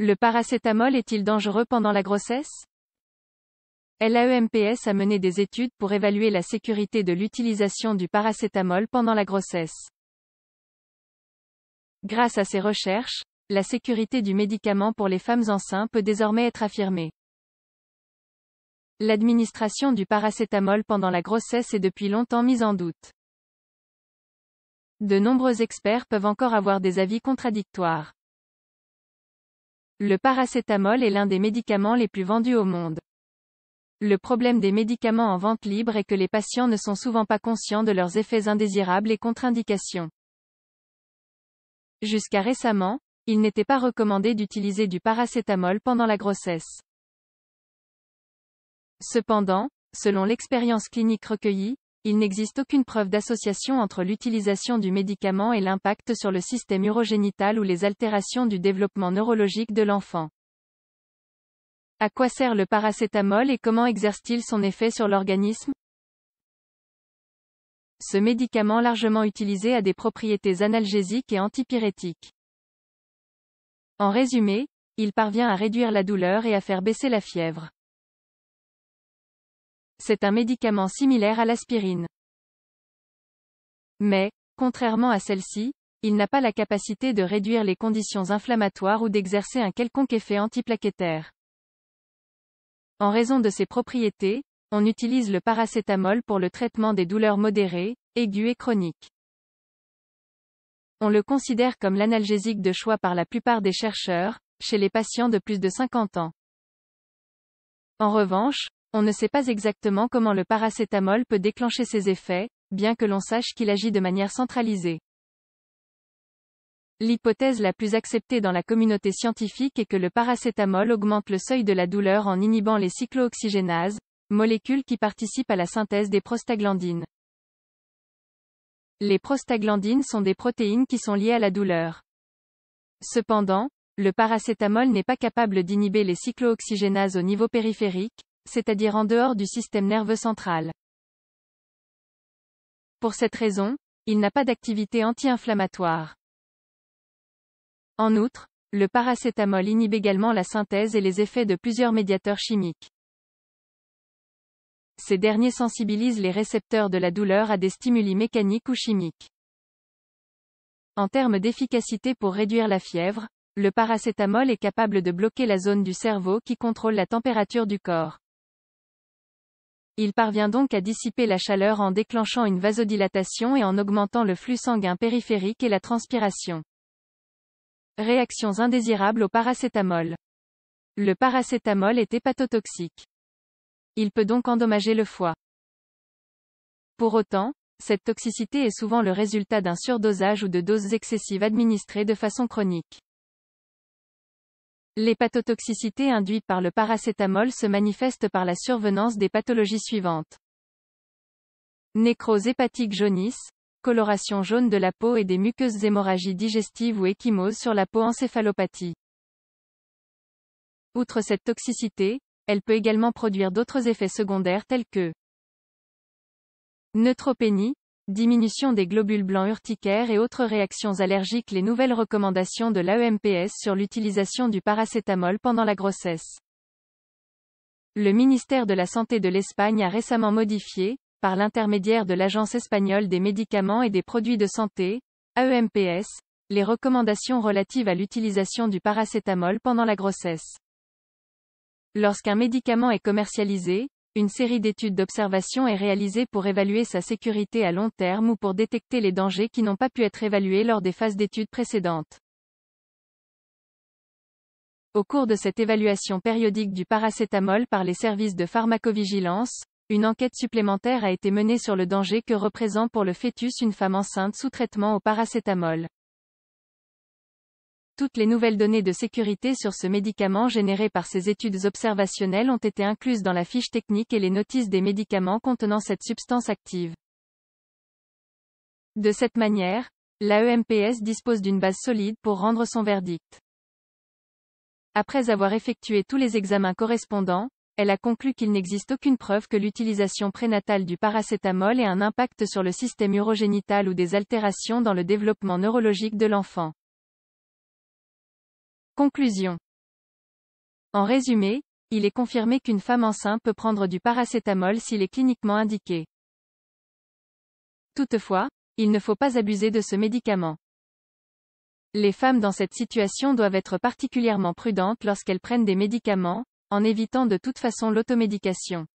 Le paracétamol est-il dangereux pendant la grossesse? L'AEMPS a mené des études pour évaluer la sécurité de l'utilisation du paracétamol pendant la grossesse. Grâce à ces recherches, la sécurité du médicament pour les femmes enceintes peut désormais être affirmée. L'administration du paracétamol pendant la grossesse est depuis longtemps mise en doute. De nombreux experts peuvent encore avoir des avis contradictoires. Le paracétamol est l'un des médicaments les plus vendus au monde. Le problème des médicaments en vente libre est que les patients ne sont souvent pas conscients de leurs effets indésirables et contre-indications. Jusqu'à récemment, il n'était pas recommandé d'utiliser du paracétamol pendant la grossesse. Cependant, selon l'expérience clinique recueillie, il n'existe aucune preuve d'association entre l'utilisation du médicament et l'impact sur le système urogénital ou les altérations du développement neurologique de l'enfant. À quoi sert le paracétamol et comment exerce-t-il son effet sur l'organisme? Ce médicament largement utilisé a des propriétés analgésiques et antipyrétiques. En résumé, il parvient à réduire la douleur et à faire baisser la fièvre. C'est un médicament similaire à l'aspirine. Mais, contrairement à celle-ci, il n'a pas la capacité de réduire les conditions inflammatoires ou d'exercer un quelconque effet antiplaquettaire. En raison de ses propriétés, on utilise le paracétamol pour le traitement des douleurs modérées, aiguës et chroniques. On le considère comme l'analgésique de choix par la plupart des chercheurs, chez les patients de plus de 50 ans. En revanche, on ne sait pas exactement comment le paracétamol peut déclencher ses effets, bien que l'on sache qu'il agit de manière centralisée. L'hypothèse la plus acceptée dans la communauté scientifique est que le paracétamol augmente le seuil de la douleur en inhibant les cyclooxygénases, molécules qui participent à la synthèse des prostaglandines. Les prostaglandines sont des protéines qui sont liées à la douleur. Cependant, le paracétamol n'est pas capable d'inhiber les cyclooxygénases au niveau périphérique, c'est-à-dire en dehors du système nerveux central. Pour cette raison, il n'a pas d'activité anti-inflammatoire. En outre, le paracétamol inhibe également la synthèse et les effets de plusieurs médiateurs chimiques. Ces derniers sensibilisent les récepteurs de la douleur à des stimuli mécaniques ou chimiques. En termes d'efficacité pour réduire la fièvre, le paracétamol est capable de bloquer la zone du cerveau qui contrôle la température du corps. Il parvient donc à dissiper la chaleur en déclenchant une vasodilatation et en augmentant le flux sanguin périphérique et la transpiration. Réactions indésirables au paracétamol. Le paracétamol est hépatotoxique. Il peut donc endommager le foie. Pour autant, cette toxicité est souvent le résultat d'un surdosage ou de doses excessives administrées de façon chronique. L'hépatotoxicité induite par le paracétamol se manifeste par la survenance des pathologies suivantes. Nécrose hépatique jaunisse, coloration jaune de la peau et des muqueuses hémorragies digestives ou ecchymoses sur la peau encéphalopathie. Outre cette toxicité, elle peut également produire d'autres effets secondaires tels que neutropénie, diminution des globules blancs urticaires et autres réactions allergiques. Les nouvelles recommandations de l'AEMPS sur l'utilisation du paracétamol pendant la grossesse. Le ministère de la Santé de l'Espagne a récemment modifié, par l'intermédiaire de l'Agence espagnole des médicaments et des produits de santé, AEMPS, les recommandations relatives à l'utilisation du paracétamol pendant la grossesse. Lorsqu'un médicament est commercialisé, une série d'études d'observation est réalisée pour évaluer sa sécurité à long terme ou pour détecter les dangers qui n'ont pas pu être évalués lors des phases d'études précédentes. Au cours de cette évaluation périodique du paracétamol par les services de pharmacovigilance, une enquête supplémentaire a été menée sur le danger que représente pour le fœtus une femme enceinte sous traitement au paracétamol. Toutes les nouvelles données de sécurité sur ce médicament générées par ces études observationnelles ont été incluses dans la fiche technique et les notices des médicaments contenant cette substance active. De cette manière, l'AEMPS dispose d'une base solide pour rendre son verdict. Après avoir effectué tous les examens correspondants, elle a conclu qu'il n'existe aucune preuve que l'utilisation prénatale du paracétamol ait un impact sur le système urogénital ou des altérations dans le développement neurologique de l'enfant. Conclusion. En résumé, il est confirmé qu'une femme enceinte peut prendre du paracétamol s'il est cliniquement indiqué. Toutefois, il ne faut pas abuser de ce médicament. Les femmes dans cette situation doivent être particulièrement prudentes lorsqu'elles prennent des médicaments, en évitant de toute façon l'automédication.